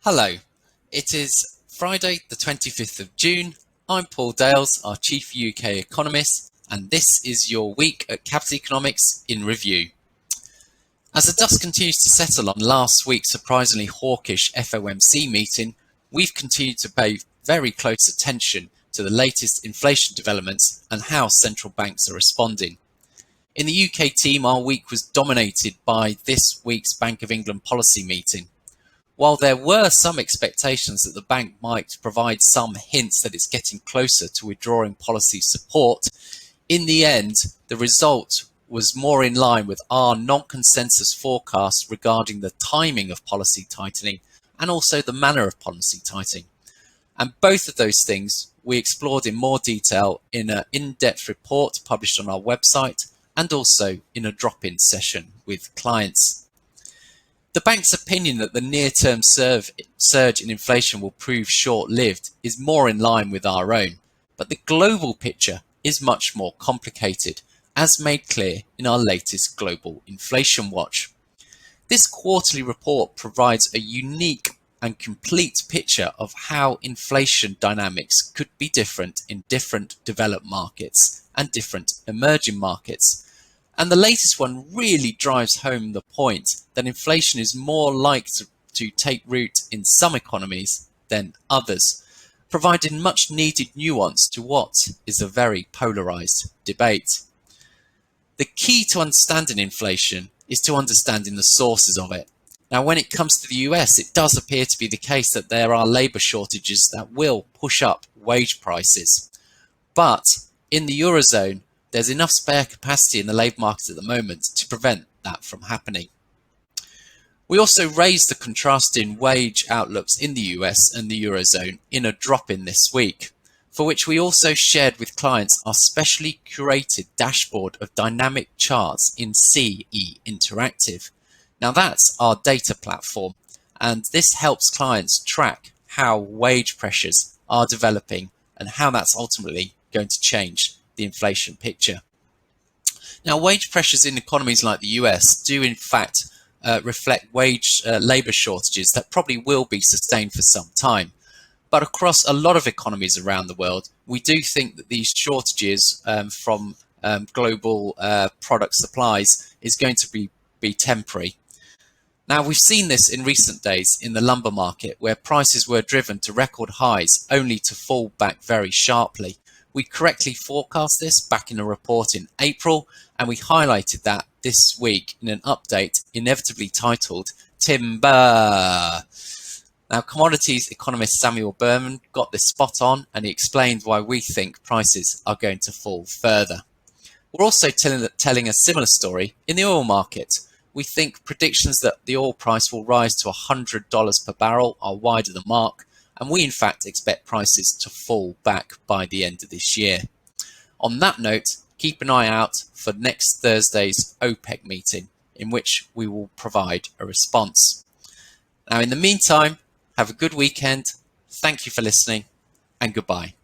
Hello, it is Friday the 25th of June. I'm Paul Dales, our Chief UK Economist, and this is your week at Capital Economics in Review. As the dust continues to settle on last week's surprisingly hawkish FOMC meeting, we've continued to pay very close attention to the latest inflation developments and how central banks are responding. In the UK team, our week was dominated by this week's Bank of England policy meeting. While there were some expectations that the bank might provide some hints that it's getting closer to withdrawing policy support, in the end, the result was more in line with our non-consensus forecast regarding the timing of policy tightening and also the manner of policy tightening. And both of those things we explored in more detail in an in-depth report published on our website and also in a drop-in session with clients. The bank's opinion that the near-term surge in inflation will prove short-lived is more in line with our own, but the global picture is much more complicated, as made clear in our latest Global Inflation Watch. This quarterly report provides a unique and complete picture of how inflation dynamics could be different in different developed markets and different emerging markets. And the latest one really drives home the point that inflation is more likely to take root in some economies than others, providing much needed nuance to what is a very polarized debate. The key to understanding inflation is to understanding the sources of it. Now, when it comes to the US, it does appear to be the case that there are labor shortages that will push up wage prices. But in the Eurozone, there's enough spare capacity in the labour market at the moment to prevent that from happening. We also raised the contrasting wage outlooks in the US and the Eurozone in a drop-in this week, for which we also shared with clients our specially curated dashboard of dynamic charts in CE Interactive. Now that's our data platform, and this helps clients track how wage pressures are developing and how that's ultimately going to change the inflation picture. Now, wage pressures in economies like the US do in fact reflect labour shortages that probably will be sustained for some time. But across a lot of economies around the world, we do think that these shortages from global product supplies is going to be temporary. Now, we've seen this in recent days in the lumber market, where prices were driven to record highs only to fall back very sharply. We correctly forecast this back in a report in April, and we highlighted that this week in an update inevitably titled Timber. Now, commodities economist Samuel Berman got this spot on, and he explained why we think prices are going to fall further. We're also telling a similar story in the oil market. We think predictions that the oil price will rise to $100 per barrel are wide of the mark, and we in fact expect prices to fall back by the end of this year. On that note, keep an eye out for next Thursday's OPEC meeting, in which we will provide a response. Now, in the meantime, have a good weekend. Thank you for listening, and goodbye.